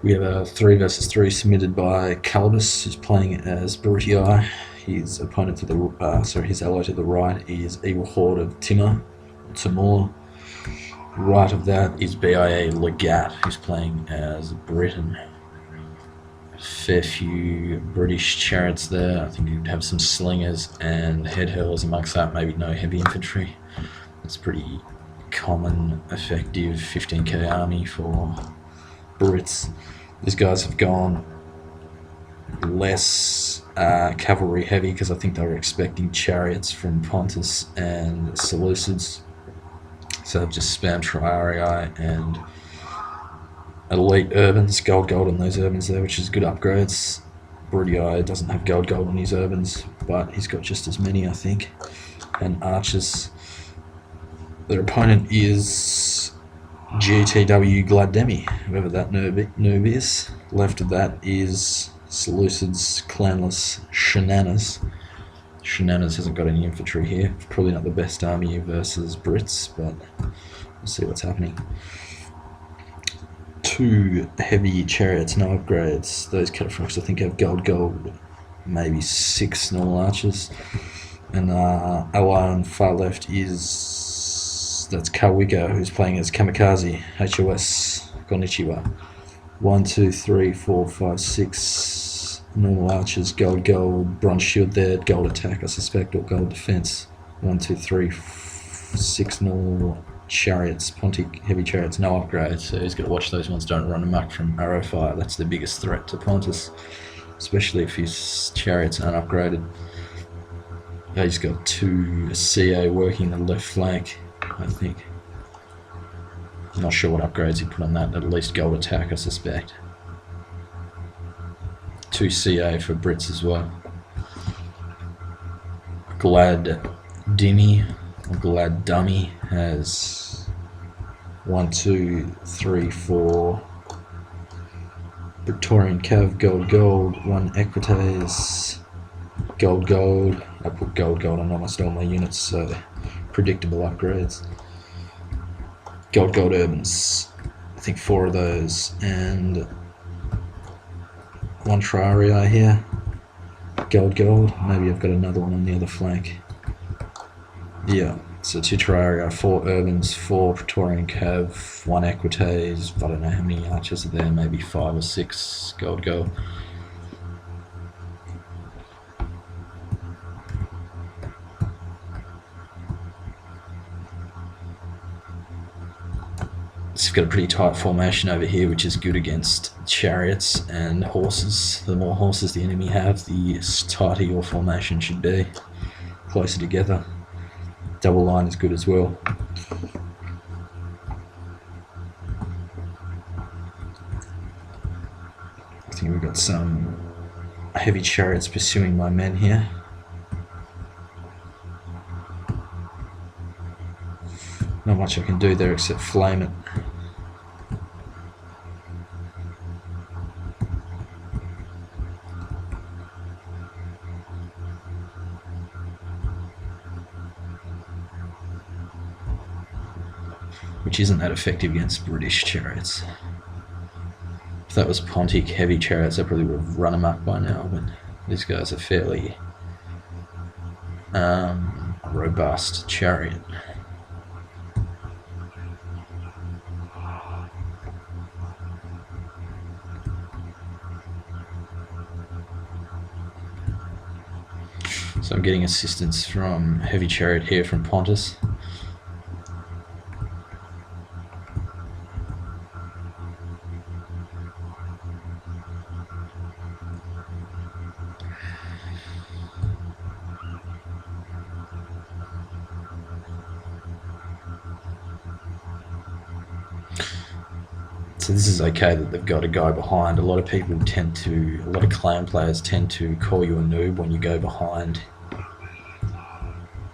We have a 3 versus 3 submitted by Calibus, who's playing as Brutii. His opponent to the his ally to the right is Evil Horde of Timur. Right of that is BIA Legat, who's playing as Britain. Fair few British chariots there. I think you'd have some slingers and head hurlers amongst that, maybe no heavy infantry. It's pretty common, effective 15k army for Brits. These guys have gone less cavalry heavy because I think they were expecting chariots from Pontus and Seleucids. So they've just spammed Triarii and elite urbans, gold on those urbans there, which is good upgrades. Brutii doesn't have gold on his urbans, but he's got just as many, I think, and archers. Their opponent is GTW Gladdemi, whoever that noob is. Left of that is Seleucid's clanless Shenanus. Shenanus hasn't got any infantry here. Probably not the best army versus Brits, but we'll see what's happening. 2 heavy chariots, no upgrades. Those cataphracts I think have gold, maybe 6 normal archers. And ally on far left that's Kawika, who's playing as Kamikaze, HOS, Konnichiwa. 1, 2, 3, 4, 5, 6 normal archers, gold, bronze shield there, gold attack I suspect, or gold defense. 1, 2, 3, 6 normal chariots, Pontic heavy chariots, no upgrades, so he's got to watch those ones don't run amok from arrow fire. That's the biggest threat to Pontus, especially if his chariots aren't upgraded. He's got 2 CA working the left flank, I think. I'm not sure what upgrades he put on that, at least gold attack I suspect. 2 CA for Brits as well. Gladdimi has 1, 2, 3, 4 Praetorian Cav, gold, 1 Equites, gold. I put gold on almost all my units, so predictable upgrades. Gold urbans, I think 4 of those, and 1 Triarii here. Gold. Maybe I've got another one on the other flank. Yeah, so 2 Triarii, 4 urbans, 4 Praetorian Cav, 1 Equites. I don't know how many archers are there, maybe 5 or 6 gold. So you've got a pretty tight formation over here, which is good against chariots and horses. The more horses the enemy have, the tighter your formation should be, closer together. Double line is good as well. I think we've got some heavy chariots pursuing my men here. Not much I can do there except flame it. Which isn't that effective against British chariots. If that was Pontic heavy chariots, I probably would have run amok by now, but these guys are fairly robust chariot. So I'm getting assistance from heavy chariot here from Pontus. So this is okay that they've got a guy behind. A lot of clan players tend to call you a noob when you go behind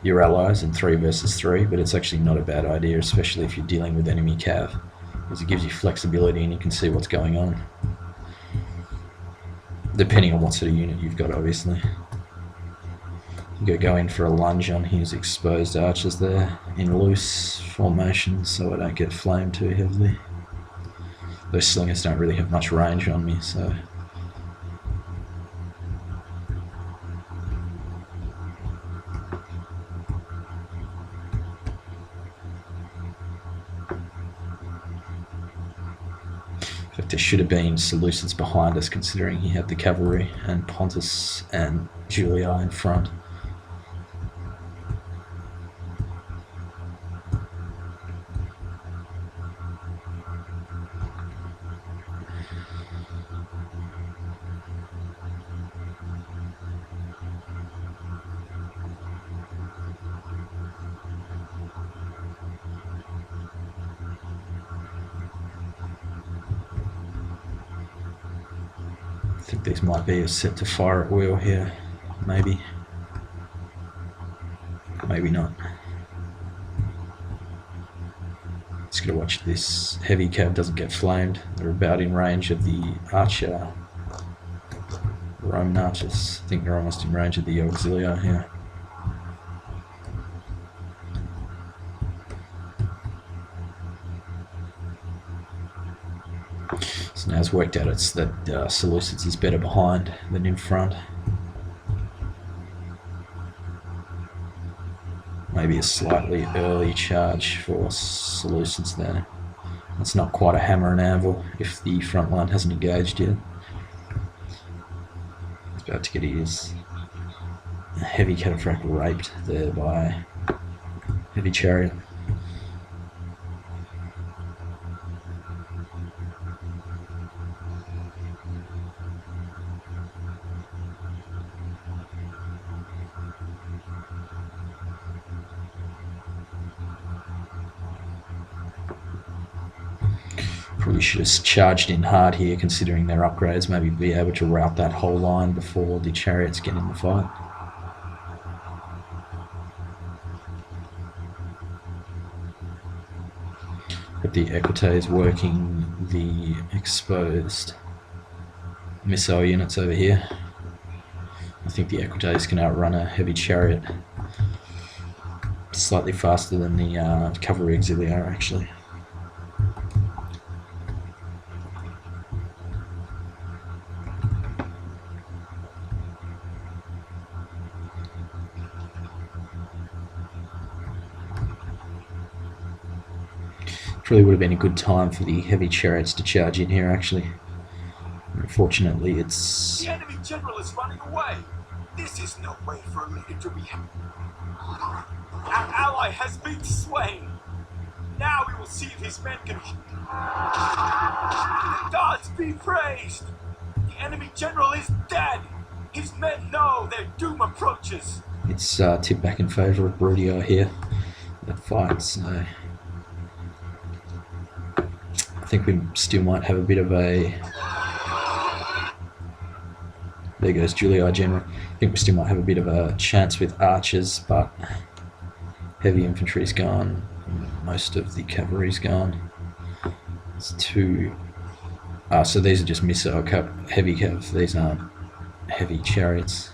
your allies in 3 versus 3, but it's actually not a bad idea, especially if you're dealing with enemy cav, because it gives you flexibility and you can see what's going on, depending on what sort of unit you've got, obviously. You go in for a lunge on his exposed archers there in loose formation so I don't get flamed too heavily. those slingers don't really have much range on me, so. There should have been Seleucids behind us, considering he had the cavalry and Pontus and Julia in front. I think these might be a set to fire at will here, maybe. Maybe not. Just gotta watch this heavy cav doesn't get flamed. They're about in range of the archer, Roman archers. I think they're almost in range of the auxilia here. So now it's worked out it's that Seleucids is better behind than in front. Maybe a slightly early charge for Seleucids there. It's not quite a hammer and anvil if the front line hasn't engaged yet. He's about to get his heavy cataphract raped there by heavy chariot. Probably should have charged in hard here, considering their upgrades. Maybe be able to rout that whole line before the chariots get in the fight. But the Equite is working the exposed missile units over here. I think the Equites can outrun a heavy chariot slightly faster than the cavalry auxilia actually. Probably would have been a good time for the heavy chariots to charge in here actually. Unfortunately, it's... The enemy general is running away! This is no way for a leader to be... Our ally has been slain! Now we will see if his men can... The gods be praised! The enemy general is dead! His men know their doom approaches! It's tipped back in favour of Brudio here. That fight, so... I think we still might have a bit of a... There goes Julii General. I think we still might have a bit of a chance with archers, but heavy infantry's gone. Most of the cavalry's gone. It's two... so these are just missile heavy cav. These aren't heavy chariots.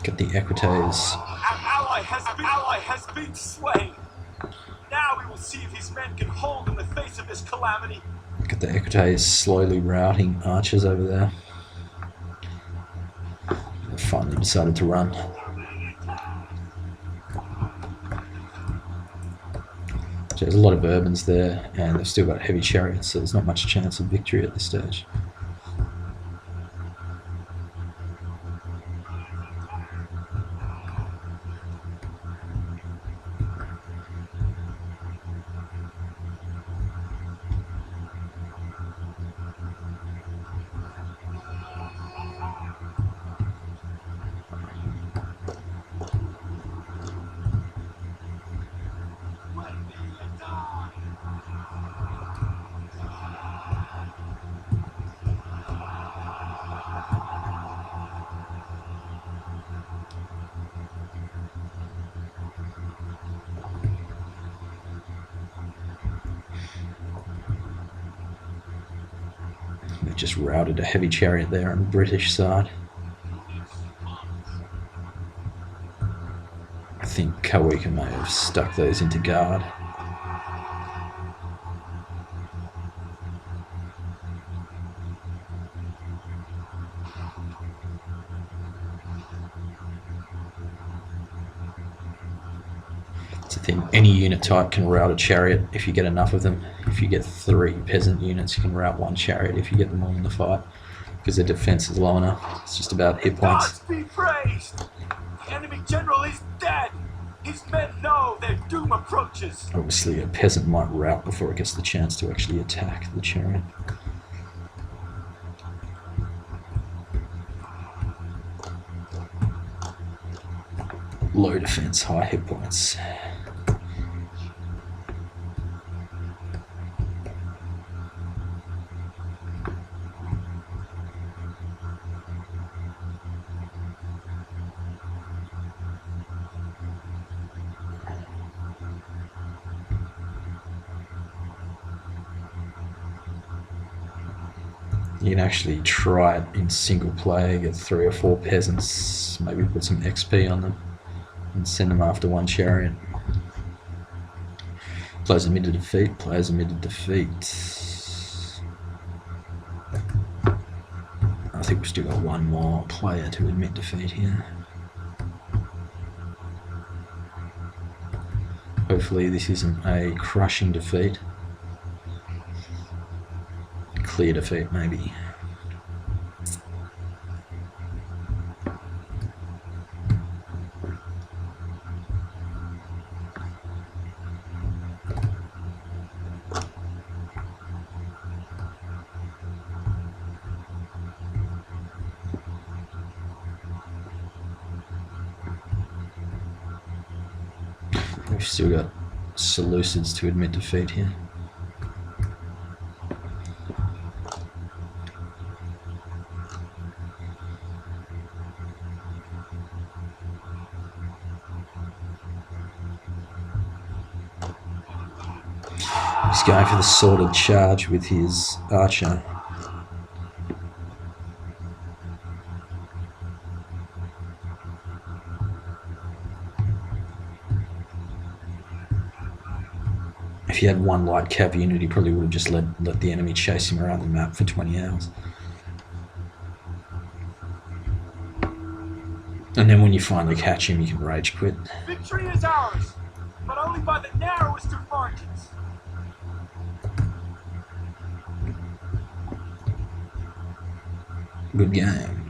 Got the Equites. Our ally has been slain. Now we will see if his men can hold in the face of this calamity. Got the Equites slowly routing archers over there. They finally decided to run. So there's a lot of urbans there, and they've still got heavy chariots, so there's not much chance of victory at this stage. just routed a heavy chariot there on the British side. I think Kawika may have stuck those into guard. It's a thing, any unit type can rout a chariot if you get enough of them. If you get 3 peasant units, you can rout 1 chariot if you get them all in the fight, because their defense is low enough. It's just about hit points. Gods be praised! The enemy general is dead! His men know their doom approaches! Obviously, a peasant might rout before it gets the chance to actually attack the chariot. Low defense, high hit points. You can actually try it in single player, get 3 or 4 peasants, maybe put some XP on them, and send them after 1 chariot. Players admitted defeat, players admitted defeat. I think we've still got 1 more player to admit defeat here. Hopefully this isn't a crushing defeat. Clear defeat, maybe. We've still got Seleucids to admit defeat here. He's going for the sworded charge with his archer. If he had 1 light cav unit, he probably would have just let the enemy chase him around the map for 20 hours. And then when you finally catch him, you can rage quit. Victory is ours, but only by the narrowest of margins. Good game.